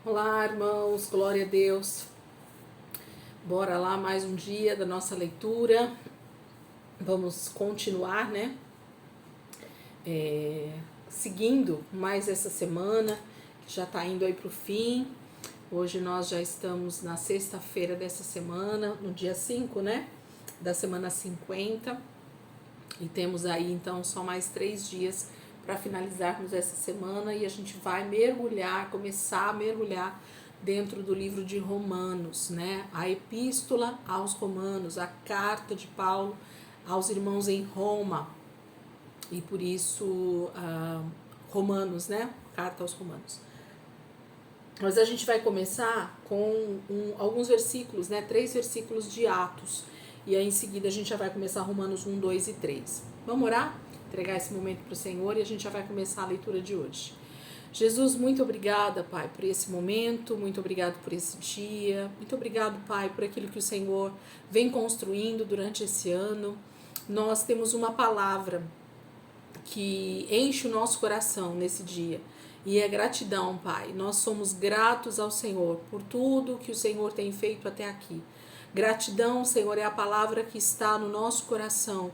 Olá, irmãos, glória a Deus. Bora lá, mais um dia da nossa leitura. Vamos continuar, né? Seguindo mais essa semana, que já tá indo aí pro fim. Hoje nós já estamos na sexta-feira dessa semana, no dia 5, né? Da semana 50. E temos aí, então, só mais 3 dias para finalizarmos essa semana e a gente vai começar a mergulhar dentro do livro de Romanos, né? A epístola aos Romanos, a carta de Paulo aos irmãos em Roma. E por isso, Romanos, né? Carta aos Romanos. Mas a gente vai começar com alguns versículos, né? 3 versículos de Atos. E aí em seguida a gente já vai começar Romanos 1, 2 e 3. Vamos orar? Entregar esse momento para o Senhor e a gente já vai começar a leitura de hoje. Jesus, muito obrigada, Pai, por esse momento, muito obrigado por esse dia, muito obrigado, Pai, por aquilo que o Senhor vem construindo durante esse ano. Nós temos uma palavra que enche o nosso coração nesse dia e é gratidão, Pai. Nós somos gratos ao Senhor por tudo que o Senhor tem feito até aqui. Gratidão, Senhor, é a palavra que está no nosso coração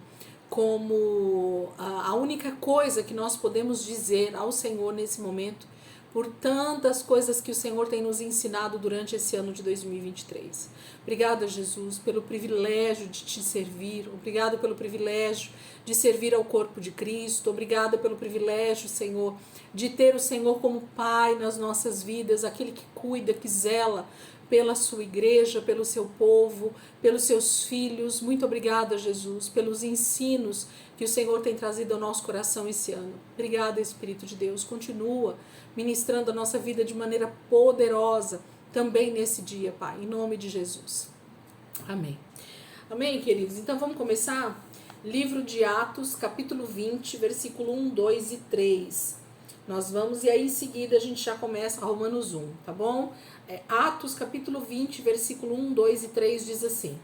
como a única coisa que nós podemos dizer ao Senhor nesse momento, por tantas coisas que o Senhor tem nos ensinado durante esse ano de 2023. Obrigada, Jesus, pelo privilégio de te servir. Obrigada pelo privilégio de servir ao corpo de Cristo. Obrigada pelo privilégio, Senhor, de ter o Senhor como Pai nas nossas vidas, aquele que cuida, que zela pela sua igreja, pelo seu povo, pelos seus filhos. Muito obrigada, Jesus, pelos ensinos que o Senhor tem trazido ao nosso coração esse ano. Obrigada, Espírito de Deus. Continua ministrando a nossa vida de maneira poderosa também nesse dia, Pai, em nome de Jesus. Amém. Amém, queridos? Então vamos começar? Livro de Atos, capítulo 20, versículo 1, 2 e 3. Nós vamos, e aí em seguida a gente já começa Romanos 1, tá bom? Atos, capítulo 20, versículo 1, 2 e 3 diz assim: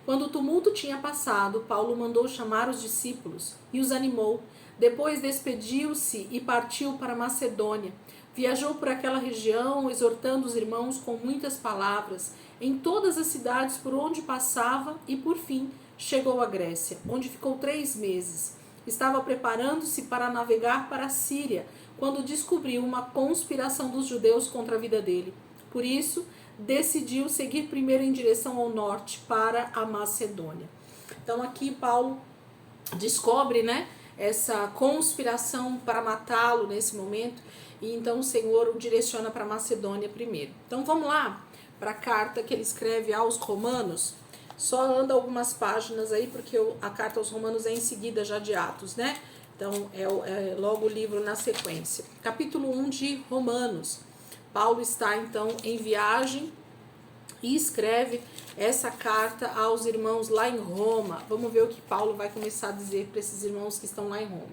Quando o tumulto tinha passado, Paulo mandou chamar os discípulos e os animou. Depois despediu-se e partiu para Macedônia. Viajou por aquela região, exortando os irmãos com muitas palavras, em todas as cidades por onde passava, e por fim chegou à Grécia, onde ficou 3 meses. Estava preparando-se para navegar para a Síria, quando descobriu uma conspiração dos judeus contra a vida dele. Por isso, decidiu seguir primeiro em direção ao norte, para a Macedônia. Então aqui Paulo descobre, né, essa conspiração para matá-lo nesse momento, e então o Senhor o direciona para a Macedônia primeiro. Então vamos lá para a carta que ele escreve aos Romanos. Só anda algumas páginas aí, porque a carta aos Romanos é em seguida já de Atos, né? Então é logo o livro na sequência. Capítulo 1 de Romanos. Paulo está então em viagem e escreve essa carta aos irmãos lá em Roma. Vamos ver o que Paulo vai começar a dizer para esses irmãos que estão lá em Roma.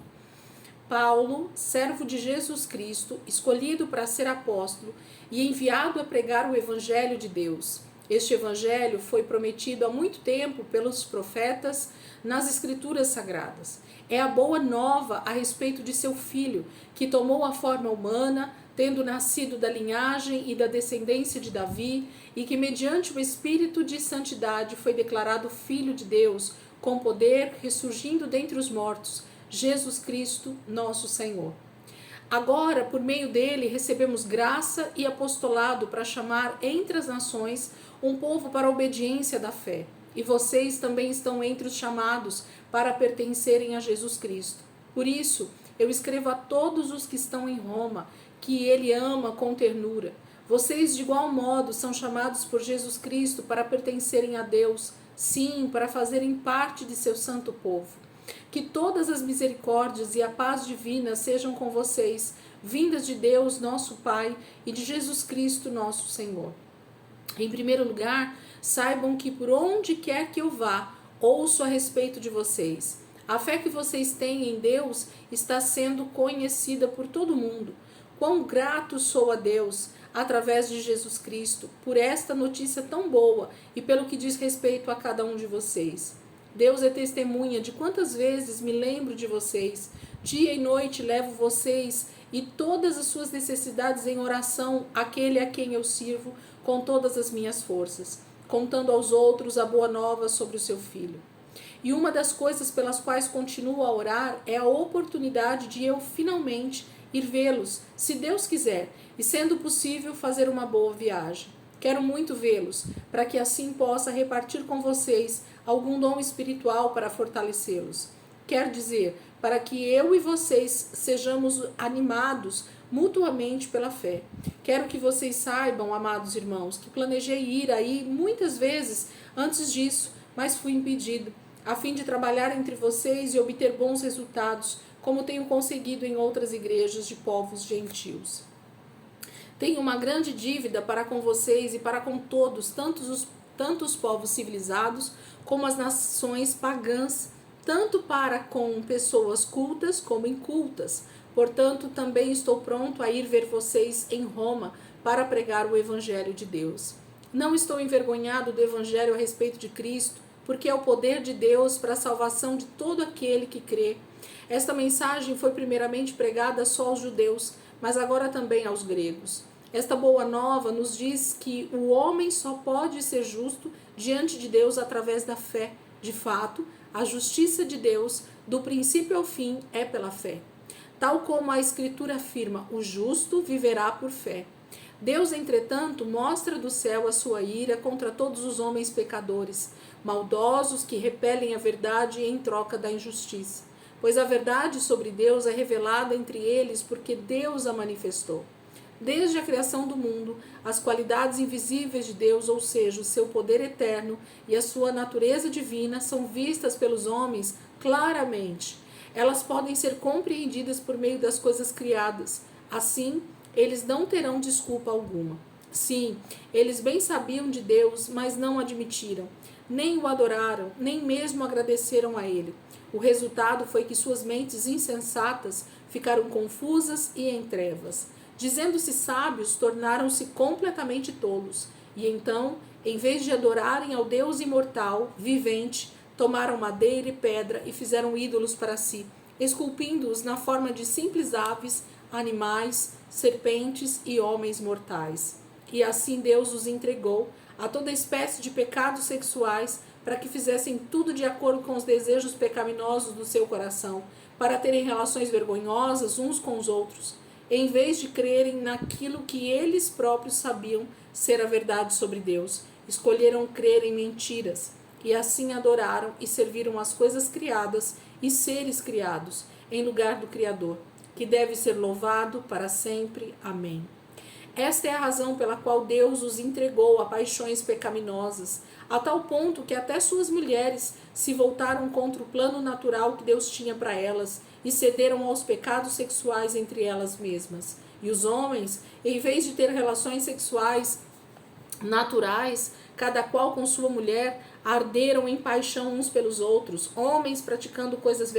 Paulo, servo de Jesus Cristo, escolhido para ser apóstolo e enviado a pregar o evangelho de Deus. Este evangelho foi prometido há muito tempo pelos profetas nas escrituras sagradas. É a boa nova a respeito de seu filho, que tomou a forma humana, tendo nascido da linhagem e da descendência de Davi, e que mediante o Espírito de santidade foi declarado Filho de Deus, com poder, ressurgindo dentre os mortos, Jesus Cristo, nosso Senhor. Agora, por meio dele, recebemos graça e apostolado para chamar entre as nações um povo para a obediência da fé. E vocês também estão entre os chamados para pertencerem a Jesus Cristo. Por isso, eu escrevo a todos os que estão em Roma, que ele ama com ternura. Vocês, de igual modo, são chamados por Jesus Cristo para pertencerem a Deus, sim, para fazerem parte de seu santo povo. Que todas as misericórdias e a paz divina sejam com vocês, vindas de Deus, nosso Pai, e de Jesus Cristo, nosso Senhor. Em primeiro lugar, saibam que por onde quer que eu vá, ouço a respeito de vocês. A fé que vocês têm em Deus está sendo conhecida por todo mundo. Quão grato sou a Deus, através de Jesus Cristo, por esta notícia tão boa e pelo que diz respeito a cada um de vocês. Deus é testemunha de quantas vezes me lembro de vocês. Dia e noite levo vocês e todas as suas necessidades em oração àquele a quem eu sirvo com todas as minhas forças, contando aos outros a boa nova sobre o seu filho. E uma das coisas pelas quais continuo a orar é a oportunidade de eu finalmente ir vê-los, se Deus quiser, e sendo possível fazer uma boa viagem. Quero muito vê-los, para que assim possa repartir com vocês algum dom espiritual para fortalecê-los. Quer dizer, para que eu e vocês sejamos animados mutuamente pela fé. Quero que vocês saibam, amados irmãos, que planejei ir aí muitas vezes antes disso, mas fui impedido, a fim de trabalhar entre vocês e obter bons resultados, como tenho conseguido em outras igrejas de povos gentios. Tenho uma grande dívida para com vocês e para com todos, tanto os povos civilizados como as nações pagãs, tanto para com pessoas cultas como incultas. Portanto, também estou pronto a ir ver vocês em Roma para pregar o Evangelho de Deus. Não estou envergonhado do Evangelho a respeito de Cristo, porque é o poder de Deus para a salvação de todo aquele que crê. Esta mensagem foi primeiramente pregada só aos judeus, mas agora também aos gregos. Esta boa nova nos diz que o homem só pode ser justo diante de Deus através da fé. De fato, a justiça de Deus, do princípio ao fim, é pela fé. Tal como a Escritura afirma, o justo viverá por fé. Deus, entretanto, mostra do céu a sua ira contra todos os homens pecadores, maldosos que repelem a verdade em troca da injustiça. Pois a verdade sobre Deus é revelada entre eles porque Deus a manifestou. Desde a criação do mundo, as qualidades invisíveis de Deus, ou seja, o seu poder eterno e a sua natureza divina, são vistas pelos homens claramente. Elas podem ser compreendidas por meio das coisas criadas. Assim, eles não terão desculpa alguma. Sim, eles bem sabiam de Deus, mas não admitiram, nem o adoraram, nem mesmo agradeceram a Ele. O resultado foi que suas mentes insensatas ficaram confusas e em trevas. Dizendo-se sábios, tornaram-se completamente tolos. E então, em vez de adorarem ao Deus imortal, vivente, tomaram madeira e pedra e fizeram ídolos para si, esculpindo-os na forma de simples aves, animais, serpentes e homens mortais. E assim Deus os entregou a toda espécie de pecados sexuais para que fizessem tudo de acordo com os desejos pecaminosos do seu coração, para terem relações vergonhosas uns com os outros, em vez de crerem naquilo que eles próprios sabiam ser a verdade sobre Deus. Escolheram crer em mentiras, e assim adoraram e serviram as coisas criadas e seres criados, em lugar do Criador, que deve ser louvado para sempre. Amém. Esta é a razão pela qual Deus os entregou a paixões pecaminosas, a tal ponto que até suas mulheres se voltaram contra o plano natural que Deus tinha para elas e cederam aos pecados sexuais entre elas mesmas. E os homens, em vez de ter relações sexuais naturais, cada qual com sua mulher, arderam em paixão uns pelos outros, homens praticando coisas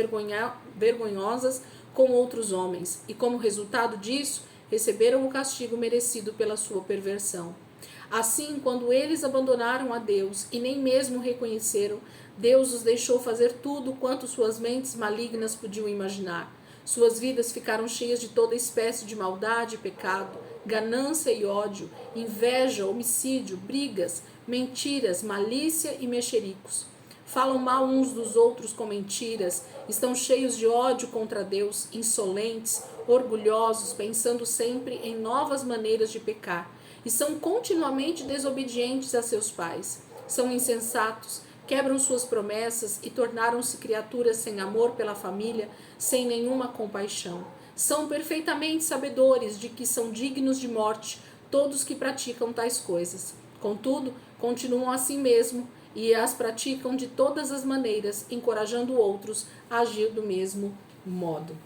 vergonhosas com outros homens, e como resultado disso, receberam o castigo merecido pela sua perversão. Assim, quando eles abandonaram a Deus e nem mesmo reconheceram, Deus os deixou fazer tudo quanto suas mentes malignas podiam imaginar. Suas vidas ficaram cheias de toda espécie de maldade e pecado, ganância e ódio, inveja, homicídio, brigas, mentiras, malícia e mexericos. Falam mal uns dos outros com mentiras, estão cheios de ódio contra Deus, insolentes, orgulhosos, pensando sempre em novas maneiras de pecar, e são continuamente desobedientes a seus pais. São insensatos, quebram suas promessas e tornaram-se criaturas sem amor pela família, sem nenhuma compaixão. São perfeitamente sabedores de que são dignos de morte todos que praticam tais coisas. Contudo, continuam assim mesmo e as praticam de todas as maneiras, encorajando outros a agir do mesmo modo.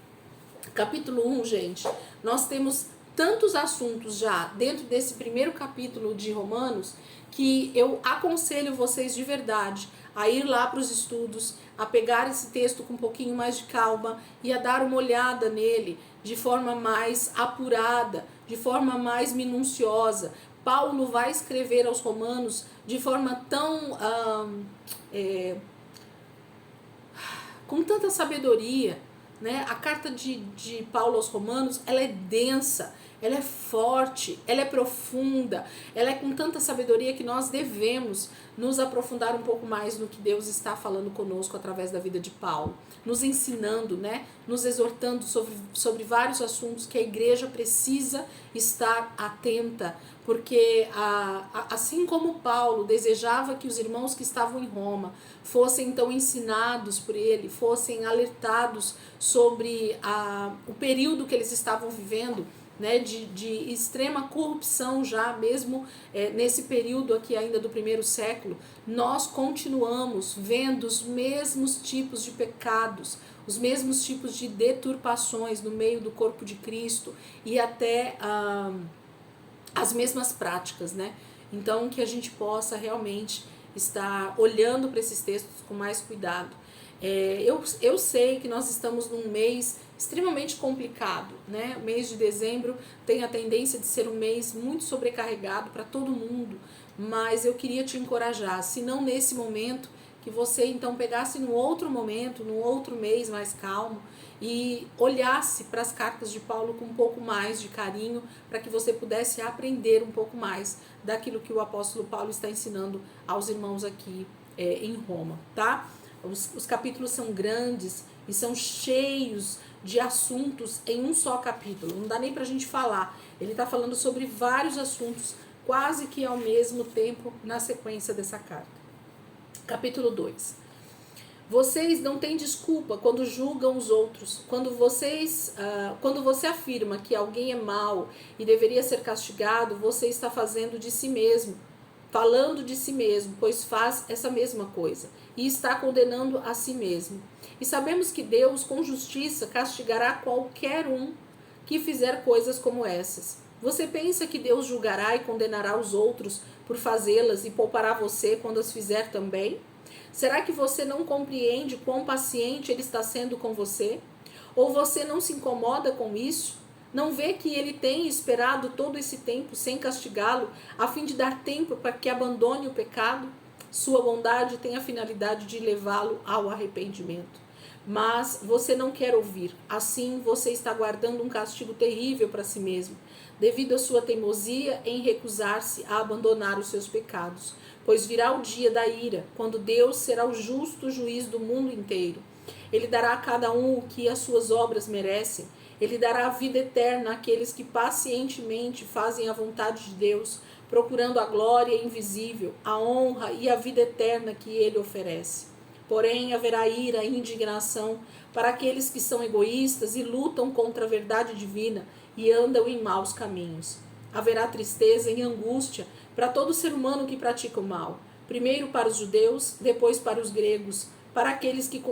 Capítulo 1, gente, nós temos tantos assuntos já dentro desse primeiro capítulo de Romanos que eu aconselho vocês de verdade a ir lá para os estudos, a pegar esse texto com um pouquinho mais de calma e a dar uma olhada nele de forma mais apurada, de forma mais minuciosa. Paulo vai escrever aos Romanos de forma tão com tanta sabedoria, né? A carta de Paulo aos Romanos, ela é densa, ela é forte, ela é profunda, ela é com tanta sabedoria que nós devemos nos aprofundar um pouco mais no que Deus está falando conosco através da vida de Paulo, nos ensinando, né? Nos exortando sobre vários assuntos que a igreja precisa estar atenta, porque assim como Paulo desejava que os irmãos que estavam em Roma fossem então ensinados por ele, fossem alertados sobre o período que eles estavam vivendo, né, de extrema corrupção já mesmo nesse período aqui ainda do primeiro século, nós continuamos vendo os mesmos tipos de pecados, os mesmos tipos de deturpações no meio do corpo de Cristo e até as mesmas práticas, né? Então que a gente possa realmente estar olhando para esses textos com mais cuidado. Eu sei que nós estamos num mês extremamente complicado, né? O mês de dezembro tem a tendência de ser um mês muito sobrecarregado para todo mundo, mas eu queria te encorajar, se não nesse momento, que você então pegasse num outro momento, num outro mês mais calmo e olhasse para as cartas de Paulo com um pouco mais de carinho, para que você pudesse aprender um pouco mais daquilo que o apóstolo Paulo está ensinando aos irmãos aqui em Roma, tá? Os capítulos são grandes e são cheios de assuntos em um só capítulo. Não dá nem pra gente falar. Ele está falando sobre vários assuntos, quase que ao mesmo tempo, na sequência dessa carta. Capítulo 2. Vocês não têm desculpa quando julgam os outros. Quando você afirma que alguém é mau e deveria ser castigado, você está fazendo de si mesmo, falando de si mesmo, pois faz essa mesma coisa, e está condenando a si mesmo. E sabemos que Deus, com justiça, castigará qualquer um que fizer coisas como essas. Você pensa que Deus julgará e condenará os outros por fazê-las e poupará você quando as fizer também? Será que você não compreende quão paciente Ele está sendo com você? Ou você não se incomoda com isso? Não vê que Ele tem esperado todo esse tempo sem castigá-lo, a fim de dar tempo para que abandone o pecado? Sua bondade tem a finalidade de levá-lo ao arrependimento. Mas você não quer ouvir. Assim, você está guardando um castigo terrível para si mesmo, devido à sua teimosia em recusar-se a abandonar os seus pecados. Pois virá o dia da ira, quando Deus será o justo juiz do mundo inteiro. Ele dará a cada um o que as suas obras merecem. Ele dará a vida eterna àqueles que pacientemente fazem a vontade de Deus, procurando a glória invisível, a honra e a vida eterna que Ele oferece. Porém, haverá ira e indignação para aqueles que são egoístas e lutam contra a verdade divina e andam em maus caminhos. Haverá tristeza e angústia para todo ser humano que pratica o mal, primeiro para os judeus, depois para os gregos, para aqueles que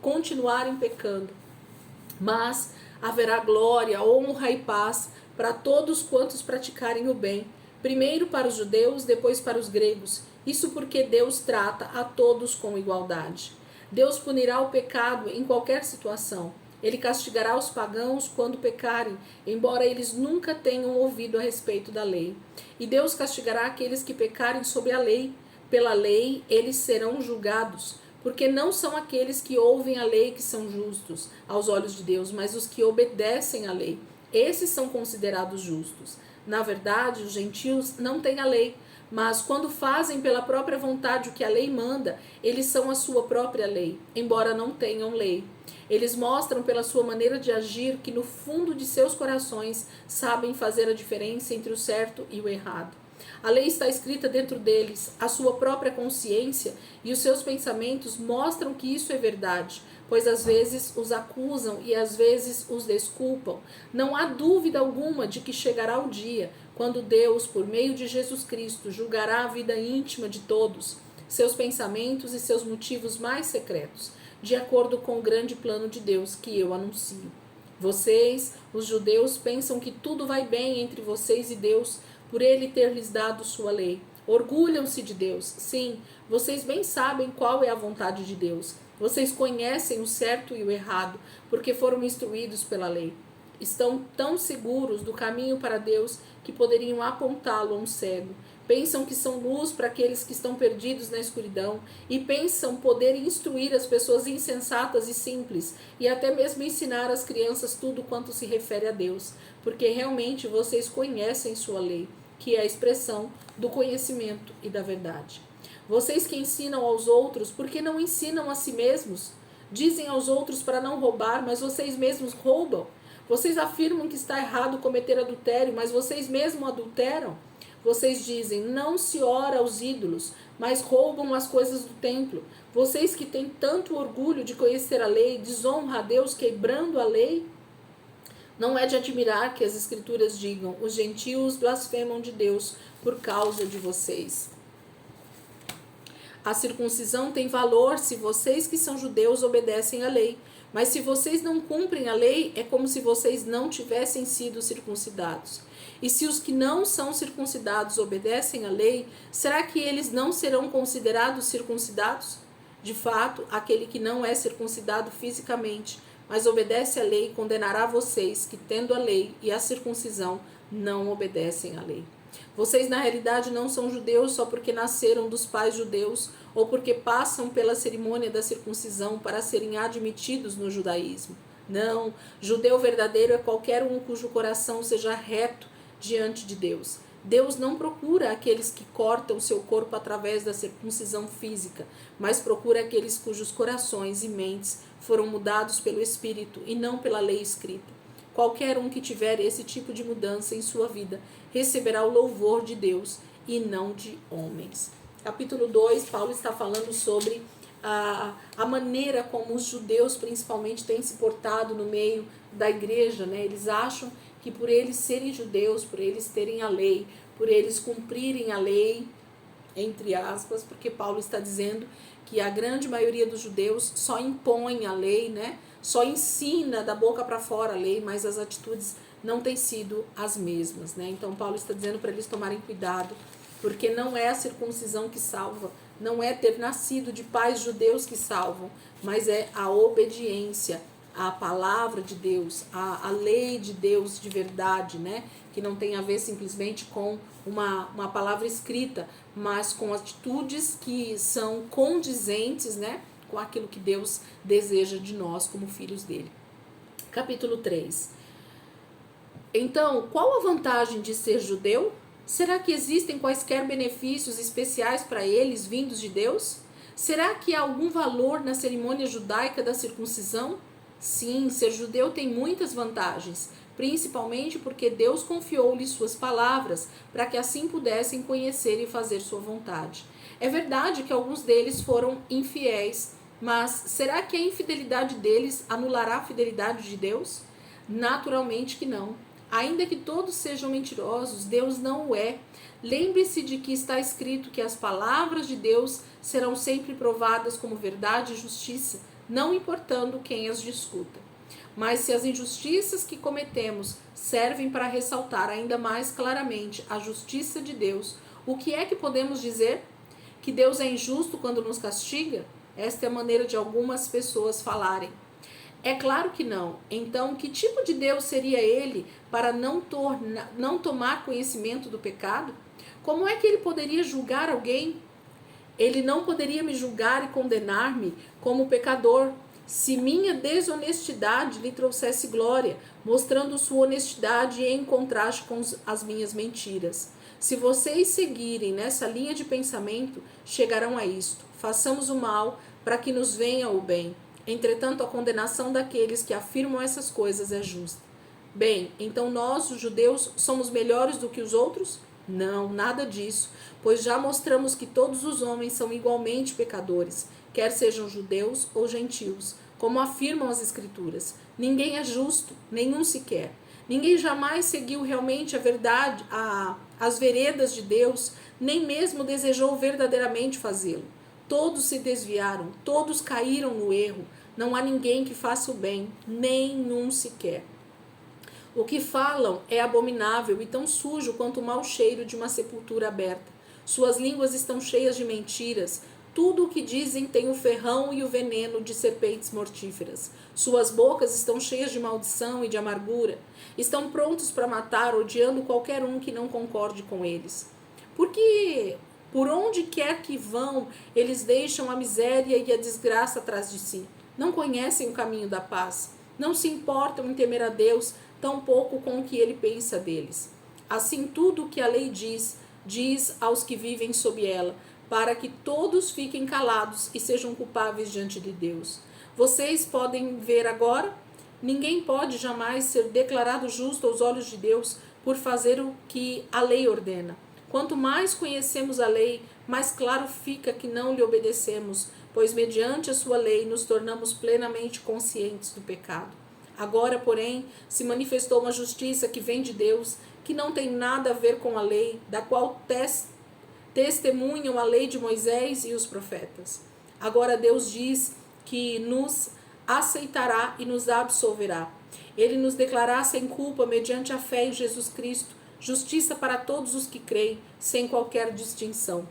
continuarem pecando. Mas haverá glória, honra e paz para todos quantos praticarem o bem, primeiro para os judeus, depois para os gregos. Isso porque Deus trata a todos com igualdade. Deus punirá o pecado em qualquer situação. Ele castigará os pagãos quando pecarem, embora eles nunca tenham ouvido a respeito da lei. E Deus castigará aqueles que pecarem sob a lei. Pela lei eles serão julgados, porque não são aqueles que ouvem a lei que são justos aos olhos de Deus, mas os que obedecem à lei. Esses são considerados justos. Na verdade, os gentios não têm a lei, mas quando fazem pela própria vontade o que a lei manda, eles são a sua própria lei, embora não tenham lei. Eles mostram pela sua maneira de agir que no fundo de seus corações sabem fazer a diferença entre o certo e o errado. A lei está escrita dentro deles, a sua própria consciência e os seus pensamentos mostram que isso é verdade, pois às vezes os acusam e às vezes os desculpam. Não há dúvida alguma de que chegará o dia quando Deus, por meio de Jesus Cristo, julgará a vida íntima de todos, seus pensamentos e seus motivos mais secretos, de acordo com o grande plano de Deus que eu anuncio. Vocês, os judeus, pensam que tudo vai bem entre vocês e Deus, por Ele ter lhes dado sua lei. Orgulham-se de Deus. Sim, vocês bem sabem qual é a vontade de Deus. Vocês conhecem o certo e o errado, porque foram instruídos pela lei. estão tão seguros do caminho para Deus que poderiam apontá-lo a um cego. Pensam que são luz para aqueles que estão perdidos na escuridão e pensam poder instruir as pessoas insensatas e simples e até mesmo ensinar às crianças tudo quanto se refere a Deus, porque realmente vocês conhecem sua lei, que é a expressão do conhecimento e da verdade. Vocês que ensinam aos outros, por que não ensinam a si mesmos? Dizem aos outros para não roubar, mas vocês mesmos roubam. Vocês afirmam que está errado cometer adultério, mas vocês mesmos adulteram. Vocês dizem, não se ora aos ídolos, mas roubam as coisas do templo. Vocês que têm tanto orgulho de conhecer a lei, desonram a Deus quebrando a lei? Não é de admirar que as escrituras digam, os gentios blasfemam de Deus por causa de vocês. A circuncisão tem valor se vocês que são judeus obedecem à lei. Mas se vocês não cumprem a lei, é como se vocês não tivessem sido circuncidados. E se os que não são circuncidados obedecem à lei, será que eles não serão considerados circuncidados? De fato, aquele que não é circuncidado fisicamente, mas obedece à lei, condenará vocês que, tendo a lei e a circuncisão, não obedecem à lei. Vocês, na realidade, não são judeus só porque nasceram dos pais judeus ou porque passam pela cerimônia da circuncisão para serem admitidos no judaísmo. Não, judeu verdadeiro é qualquer um cujo coração seja reto diante de Deus. Deus não procura aqueles que cortam seu corpo através da circuncisão física, mas procura aqueles cujos corações e mentes foram mudados pelo Espírito e não pela lei escrita. Qualquer um que tiver esse tipo de mudança em sua vida receberá o louvor de Deus e não de homens. Capítulo 2, Paulo está falando sobre a maneira como os judeus principalmente têm se portado no meio da igreja, né? Eles acham que por eles serem judeus, por eles terem a lei, por eles cumprirem a lei, entre aspas, porque Paulo está dizendo que a grande maioria dos judeus só impõe a lei, né? Só ensina da boca para fora a lei, mas as atitudes não têm sido as mesmas, né? Então Paulo está dizendo para eles tomarem cuidado, porque não é a circuncisão que salva, não é ter nascido de pais judeus que salvam, mas é a obediência à palavra de Deus, à lei de Deus de verdade, né? Que não tem a ver simplesmente com uma palavra escrita, mas com atitudes que são condizentes, né? Com aquilo que Deus deseja de nós como filhos dele. Capítulo 3. Então, qual a vantagem de ser judeu? Será que existem quaisquer benefícios especiais para eles vindos de Deus? Será que há algum valor na cerimônia judaica da circuncisão? Sim, ser judeu tem muitas vantagens, principalmente porque Deus confiou-lhes suas palavras para que assim pudessem conhecer e fazer sua vontade. É verdade que alguns deles foram infiéis, mas será que a infidelidade deles anulará a fidelidade de Deus? Naturalmente que não. Ainda que todos sejam mentirosos, Deus não o é. Lembre-se de que está escrito que as palavras de Deus serão sempre provadas como verdade e justiça, não importando quem as discuta. Mas se as injustiças que cometemos servem para ressaltar ainda mais claramente a justiça de Deus, o que é que podemos dizer? Que Deus é injusto quando nos castiga? Esta é a maneira de algumas pessoas falarem. É claro que não. Então, que tipo de Deus seria ele para não tomar conhecimento do pecado? Como é que ele poderia julgar alguém? Ele não poderia me julgar e condenar-me como pecador se minha desonestidade lhe trouxesse glória, mostrando sua honestidade em contraste com as minhas mentiras. Se vocês seguirem nessa linha de pensamento, chegarão a isto. Façamos o mal para que nos venha o bem. Entretanto, a condenação daqueles que afirmam essas coisas é justa. Bem, então nós, os judeus, somos melhores do que os outros? Não, nada disso, pois já mostramos que todos os homens são igualmente pecadores, quer sejam judeus ou gentios, como afirmam as Escrituras. Ninguém é justo, nenhum sequer. Ninguém jamais seguiu realmente a verdade, as veredas de Deus, nem mesmo desejou verdadeiramente fazê-lo. Todos se desviaram, todos caíram no erro. Não há ninguém que faça o bem, nenhum sequer. O que falam é abominável e tão sujo quanto o mau cheiro de uma sepultura aberta. Suas línguas estão cheias de mentiras. Tudo o que dizem tem o ferrão e o veneno de serpentes mortíferas. Suas bocas estão cheias de maldição e de amargura. Estão prontos para matar, odiando qualquer um que não concorde com eles. Porque por onde quer que vão, eles deixam a miséria e a desgraça atrás de si. Não conhecem o caminho da paz. Não se importam em temer a Deus, tampouco com o que ele pensa deles. Assim, tudo o que a lei diz, diz aos que vivem sob ela, para que todos fiquem calados e sejam culpáveis diante de Deus. Vocês podem ver agora? Ninguém pode jamais ser declarado justo aos olhos de Deus por fazer o que a lei ordena. Quanto mais conhecemos a lei, mais claro fica que não lhe obedecemos, pois mediante a sua lei nos tornamos plenamente conscientes do pecado. Agora, porém, se manifestou uma justiça que vem de Deus, que não tem nada a ver com a lei, da qual testemunham a lei de Moisés e os profetas. Agora Deus diz que nos aceitará e nos absolverá. Ele nos declarará sem culpa mediante a fé em Jesus Cristo, justiça para todos os que creem, sem qualquer distinção.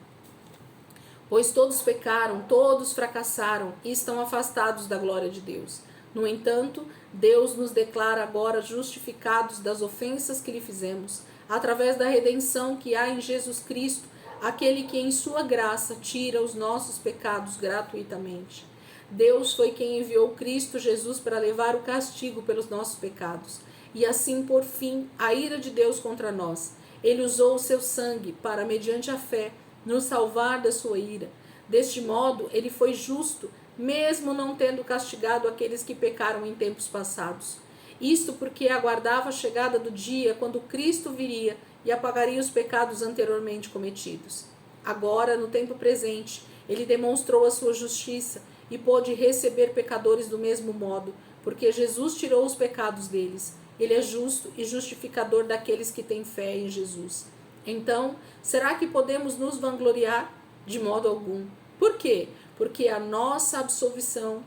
Pois todos pecaram, todos fracassaram e estão afastados da glória de Deus. No entanto, Deus nos declara agora justificados das ofensas que lhe fizemos, através da redenção que há em Jesus Cristo, aquele que em sua graça tira os nossos pecados gratuitamente. Deus foi quem enviou Cristo Jesus para levar o castigo pelos nossos pecados, e assim por fim a ira de Deus contra nós. Ele usou o seu sangue para, mediante a fé, nos salvar da sua ira. Deste modo, ele foi justo, mesmo não tendo castigado aqueles que pecaram em tempos passados. Isto porque aguardava a chegada do dia quando Cristo viria e apagaria os pecados anteriormente cometidos. Agora, no tempo presente, ele demonstrou a sua justiça e pôde receber pecadores do mesmo modo, porque Jesus tirou os pecados deles. Ele é justo e justificador daqueles que têm fé em Jesus. Então, será que podemos nos vangloriar? De modo algum. Por quê? Porque a nossa absolvição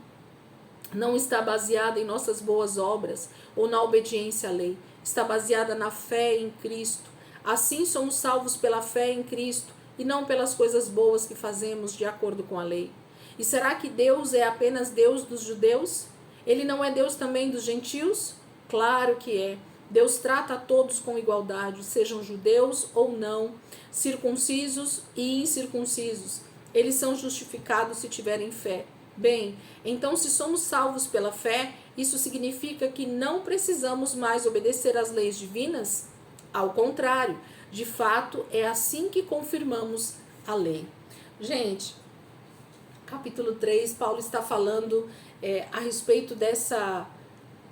não está baseada em nossas boas obras ou na obediência à lei. Está baseada na fé em Cristo. Assim somos salvos pela fé em Cristo e não pelas coisas boas que fazemos de acordo com a lei. E será que Deus é apenas Deus dos judeus? Ele não é Deus também dos gentios? Claro que é. Deus trata a todos com igualdade, sejam judeus ou não, circuncisos e incircuncisos. Eles são justificados se tiverem fé. Bem, então se somos salvos pela fé, isso significa que não precisamos mais obedecer às leis divinas? Ao contrário, de fato, é assim que confirmamos a lei. Gente, capítulo 3, Paulo está falando a respeito dessa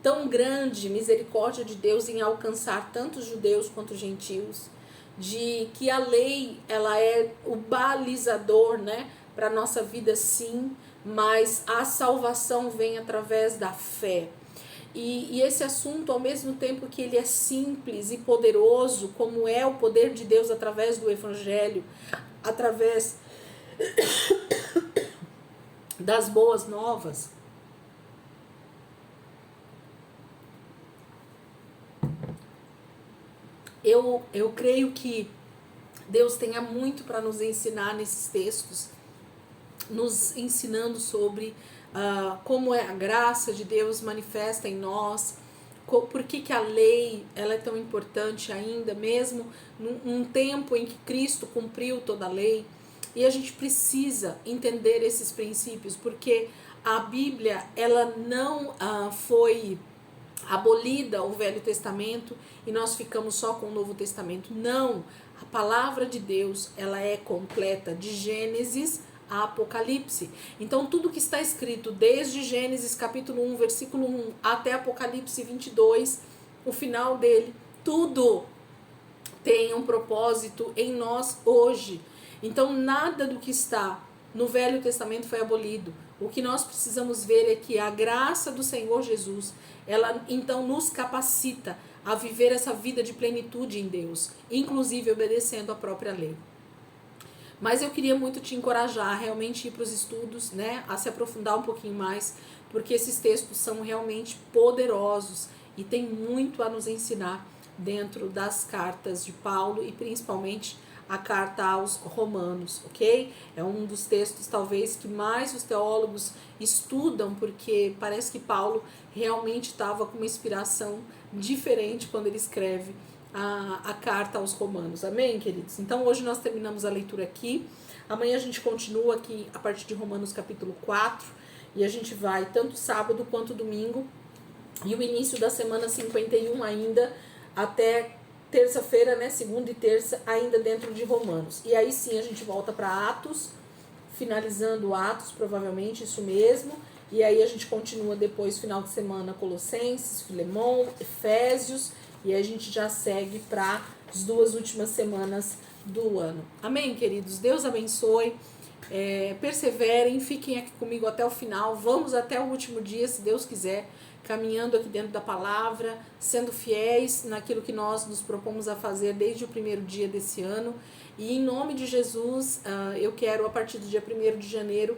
tão grande misericórdia de Deus em alcançar tanto judeus quanto gentios, de que a lei ela é o balizador, né, para a nossa vida, sim, mas a salvação vem através da fé. E esse assunto, ao mesmo tempo que ele é simples e poderoso, como é o poder de Deus através do Evangelho, através das boas novas, eu creio que Deus tenha muito para nos ensinar nesses textos, nos ensinando sobre como é a graça de Deus manifesta em nós, por que a lei ela é tão importante ainda, mesmo num tempo em que Cristo cumpriu toda a lei. E a gente precisa entender esses princípios, porque a Bíblia ela não foi abolida o Velho Testamento e nós ficamos só com o Novo Testamento. Não, a palavra de Deus ela é completa de Gênesis a Apocalipse. Então tudo que está escrito desde Gênesis capítulo 1, versículo 1 até Apocalipse 22, o final dele, tudo tem um propósito em nós hoje. Então nada do que está no Velho Testamento foi abolido. O que nós precisamos ver é que a graça do Senhor Jesus, ela então nos capacita a viver essa vida de plenitude em Deus, inclusive obedecendo a própria lei. Mas eu queria muito te encorajar a realmente ir para os estudos, né, a se aprofundar um pouquinho mais, porque esses textos são realmente poderosos e tem muito a nos ensinar dentro das cartas de Paulo e principalmente a carta aos Romanos, ok? É um dos textos talvez que mais os teólogos estudam, porque parece que Paulo realmente estava com uma inspiração diferente quando ele escreve a carta aos Romanos, amém, queridos? Então hoje nós terminamos a leitura aqui, amanhã a gente continua aqui a partir de Romanos capítulo 4, e a gente vai tanto sábado quanto domingo, e o início da semana 51 ainda, até terça-feira, né, segunda e terça, ainda dentro de Romanos. E aí sim a gente volta para Atos, finalizando Atos, provavelmente, isso mesmo. E aí a gente continua depois, final de semana, Colossenses, Filemon, Efésios, e aí a gente já segue para as 2 últimas semanas do ano. Amém, queridos? Deus abençoe. Perseverem, fiquem aqui comigo até o final, vamos até o último dia, se Deus quiser, caminhando aqui dentro da palavra, sendo fiéis naquilo que nós nos propomos a fazer desde o primeiro dia desse ano, e em nome de Jesus, eu quero a partir do dia 1º de janeiro,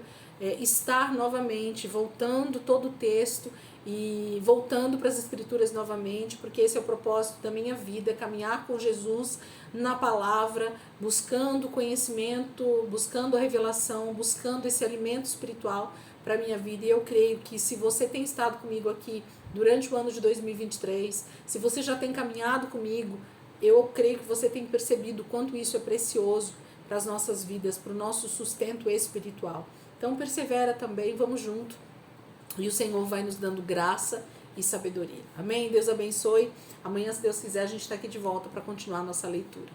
estar novamente, voltando todo o texto e voltando para as escrituras novamente, porque esse é o propósito da minha vida, caminhar com Jesus na palavra, buscando conhecimento, buscando a revelação, buscando esse alimento espiritual para a minha vida. E eu creio que se você tem estado comigo aqui durante o ano de 2023, se você já tem caminhado comigo, eu creio que você tem percebido o quanto isso é precioso para as nossas vidas, para o nosso sustento espiritual. Então persevera também, vamos junto. E o Senhor vai nos dando graça e sabedoria. Amém? Deus abençoe. Amanhã, se Deus quiser, a gente está aqui de volta para continuar a nossa leitura.